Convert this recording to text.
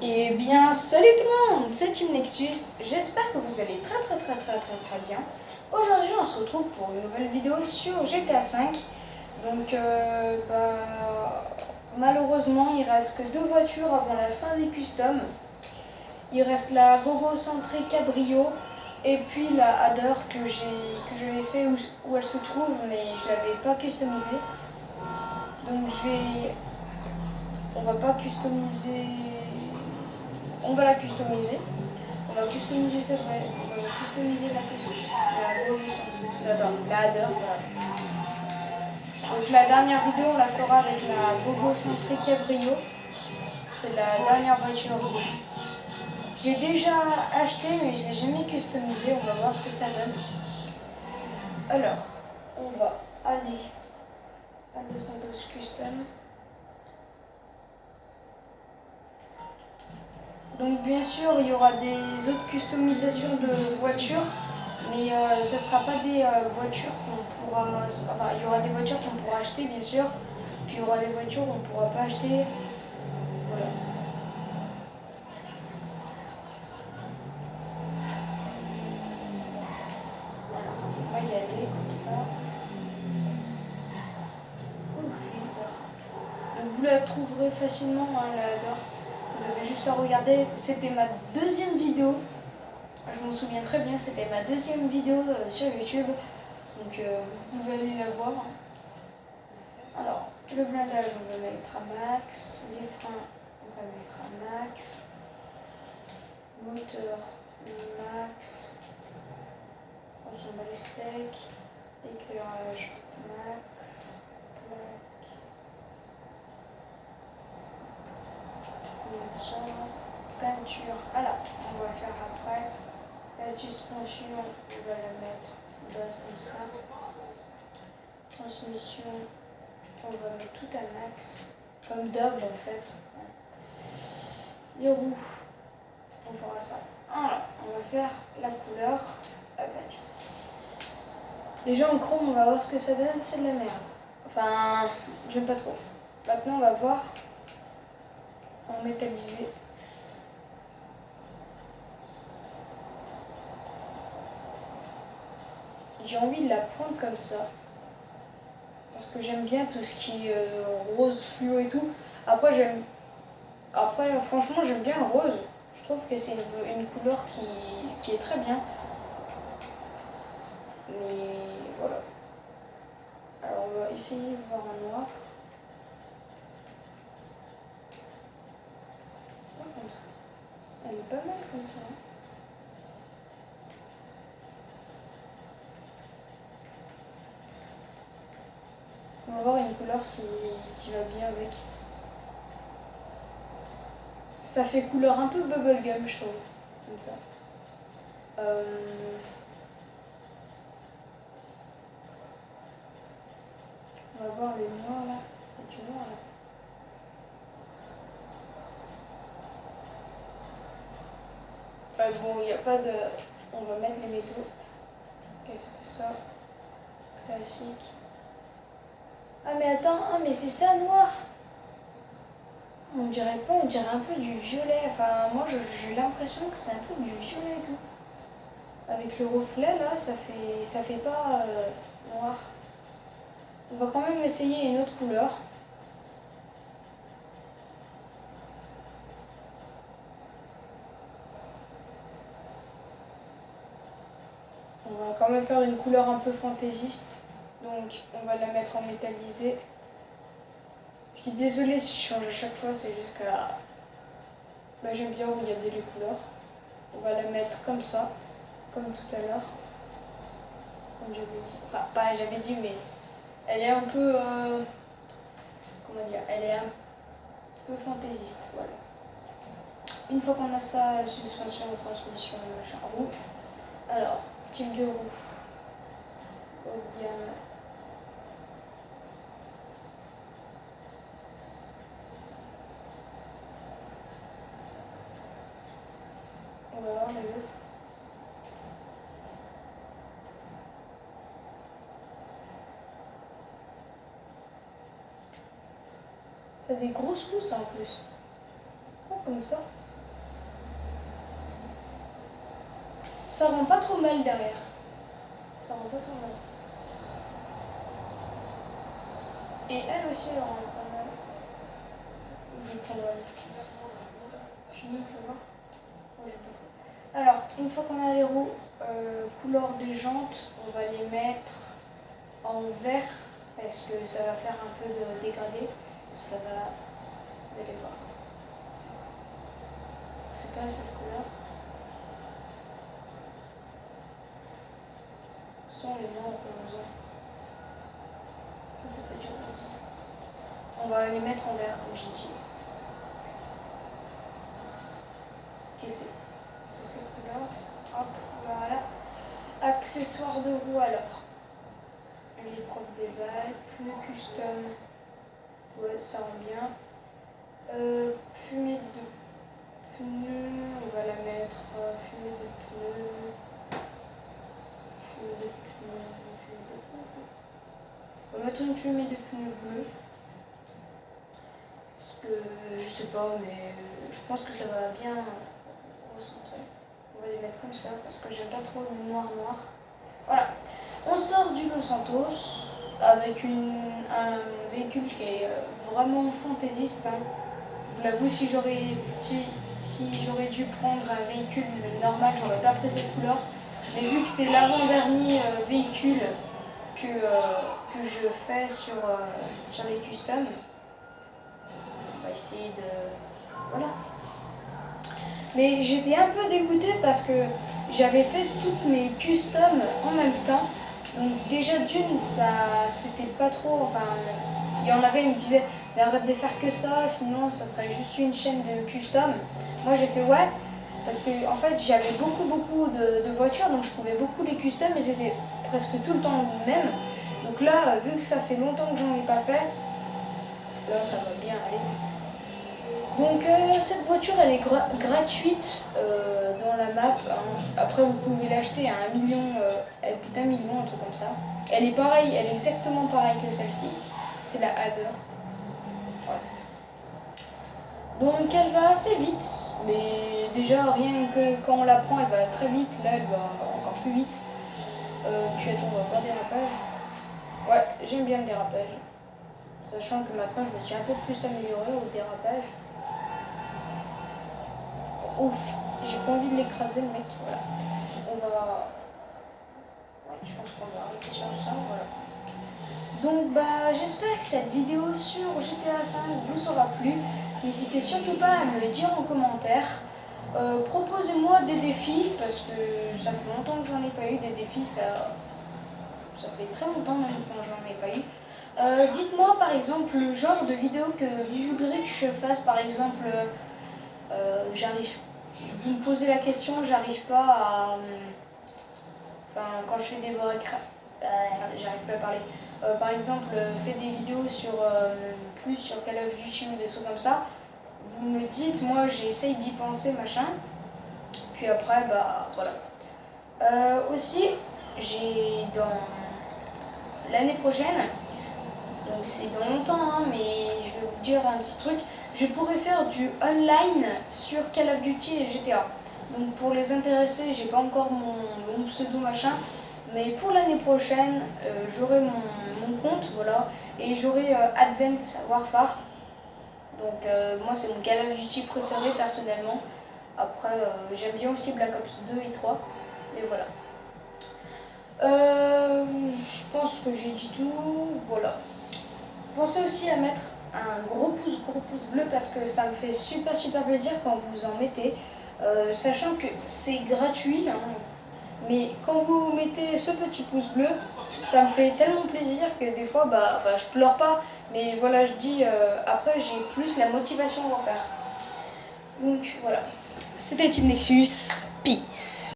Eh bien, salut tout le monde, c'est Team Nexus, j'espère que vous allez très bien. Aujourd'hui, on se retrouve pour une nouvelle vidéo sur GTA V. Donc, malheureusement, il reste que 2 voitures avant la fin des customs. Il reste la Gogo Centré Cabrio et puis la Hadder que j'avais fait où elle se trouve, mais je l'avais pas customisée. Donc, on va pas customiser. On va la customiser. On va customiser cette. On va customiser la Hadder, voilà. Donc la dernière vidéo, on la fera avec la Gogo Centré Cabrio. C'est la dernière voiture. J'ai déjà acheté, mais je l'ai jamais customisé. On va voir ce que ça donne. Alors, on va aller à Los Santos Custom. Donc bien sûr, il y aura des autres customisations de voitures, mais ça ne sera pas des voitures qu'on pourra... Enfin, il y aura des voitures qu'on pourra acheter, bien sûr, puis il y aura des voitures qu'on ne pourra pas acheter. Voilà. Voilà, on va y aller comme ça. Donc vous la trouverez facilement, hein, la Hadder. Vous avez juste à regarder. C'était ma deuxième vidéo. Je m'en souviens très bien, c'était ma deuxième vidéo sur YouTube. Donc vous pouvez aller la voir. Alors, le blindage, on va mettre à max. Les freins, on va mettre à max. Moteur, max. On s'en bat les steaks. Éclairage, max. Plaque. Peinture, alors, on va le faire après. La suspension, on va la mettre basse comme ça. Transmission, on va mettre tout à max, comme d'hab en fait. Les roues, on fera ça. Voilà, on va faire la couleur. Déjà en chrome, on va voir ce que ça donne, c'est de la merde. Enfin, j'aime pas trop. Maintenant, on va voir en métallisé. J'ai envie de la prendre comme ça. Parce que j'aime bien tout ce qui est rose fluo et tout. Après, franchement, j'aime bien le rose. Je trouve que c'est une couleur qui est très bien. Mais voilà. Alors, on va essayer de voir en noir. Pas comme ça. Elle est pas mal comme ça. Hein. On va voir une couleur qui va bien avec. Ça fait couleur un peu bubblegum, je trouve. Comme ça. On va voir les noirs là. Il y a du noir là. Bon, il n'y a pas de. On va mettre les métaux. Qu'est-ce que c'est ça? Classique. Ah mais attends, ah mais c'est ça noir. On dirait pas, on dirait un peu du violet. Enfin, moi j'ai l'impression que c'est un peu du violet et tout. Avec le reflet là, ça fait pas noir. On va quand même essayer une autre couleur. On va quand même faire une couleur un peu fantaisiste. Donc on va la mettre en métallisé. Je suis désolée si je change à chaque fois, c'est juste que j'aime bien regarder les couleurs. On va la mettre comme ça, comme tout à l'heure. Comme j'avais dit. Enfin, pas j'avais dit, mais elle est un peu. Comment dire? Elle est un peu fantaisiste, voilà. Une fois qu'on a ça, suspension, transmission, machin, roue. Alors, type de roue. Haut de gamme. On va voir les autres. Ça a des grosses roues, ça en plus. Oh, comme ça. Ça rend pas trop mal derrière. Ça rend pas trop mal. Et elle aussi, elle rend pas mal. Je vais prendre fini, faut voir. Oh, j'aime pas trop. Alors, une fois qu'on a les roues couleur des jantes, on va les mettre en vert parce que ça va faire un peu de dégradé. Ce face-là, vous allez voir. C'est pas cette couleur. Sont les noirs roses. Ça c'est pas du rose. On va les mettre en vert comme j'ai dit. Ok, c'est cette couleur. Hop, voilà. Accessoires de roue alors. Les profs des balles, pneus custom. Ouais, ça rend bien. Fumée de pneus, on va la mettre. Fumée de pneus. Fumée de pneus. Fumée de pneus. On va mettre une fumée de pneus bleus. Parce que je sais pas, mais je pense que ça va bien recentrer. On va les mettre comme ça parce que j'aime pas trop le noir. Voilà. On sort du Los Santos avec un véhicule qui est vraiment fantaisiste. Hein. Je vous l'avoue, si j'aurais dû prendre un véhicule normal, j'aurais pas pris cette couleur. Mais vu que c'est l'avant-dernier véhicule que je fais sur les customs, on va essayer de... Voilà. Mais j'étais un peu dégoûtée parce que j'avais fait toutes mes customs en même temps. Donc déjà d'une, ça c'était pas trop... Enfin, il y en avait, ils me disaient, mais arrête de faire que ça, sinon ça serait juste une chaîne de custom. Moi j'ai fait ouais, parce que en fait j'avais beaucoup de voitures, donc je pouvais beaucoup les custom, mais c'était presque tout le temps le même. Donc là, vu que ça fait longtemps que j'en ai pas fait, là ça va bien aller. Donc cette voiture elle est gratuite dans la map, hein. Après vous pouvez l'acheter à 1 million, elle coûte 1 million, un truc comme ça. Elle est pareille, elle est exactement pareille que celle-ci, c'est la Adder. Voilà. Donc elle va assez vite, mais déjà rien que quand on la prend elle va très vite, là elle va encore plus vite. Puis attends, on va voir dérapage. Ouais, j'aime bien le dérapage. Sachant que maintenant je me suis un peu plus améliorée au dérapage. Ouf, j'ai pas envie de l'écraser le mec, voilà. On va... Ouais, je pense qu'on va arrêter sur ça, voilà. Donc bah j'espère que cette vidéo sur GTA 5 vous aura plu. N'hésitez surtout pas à me le dire en commentaire. Proposez-moi des défis, parce que ça fait longtemps que j'en ai pas eu des défis, ça fait très longtemps même quand j'en ai pas eu. Dites-moi par exemple le genre de vidéo que vous voudrez que je fasse, par exemple... vous me posez la question, j'arrive pas à... Enfin, quand je fais des j'arrive pas à parler. Par exemple, faites des vidéos plus sur Call of Duty ou des trucs comme ça. Vous me dites, moi j'essaye d'y penser, machin. Puis après, bah voilà. Aussi, j'ai dans l'année prochaine, donc c'est dans longtemps, hein, mais je vais vous dire un petit truc. Je pourrais faire du online sur Call of Duty et GTA. Donc pour les intéressés, j'ai pas encore mon pseudo machin, mais pour l'année prochaine, j'aurai mon compte, voilà, et j'aurai Advanced Warfare. Donc moi c'est mon Call of Duty préféré personnellement. Après j'aime bien aussi Black Ops 2 et 3, et voilà. Je pense que j'ai dit tout, voilà. Pensez aussi à mettre un gros pouce bleu parce que ça me fait super plaisir quand vous en mettez. Sachant que c'est gratuit, hein, mais quand vous mettez ce petit pouce bleu, ça me fait tellement plaisir que des fois, bah, enfin je pleure pas, mais voilà, je dis, après j'ai plus la motivation à en faire. Donc voilà, c'était Team Nexus, peace.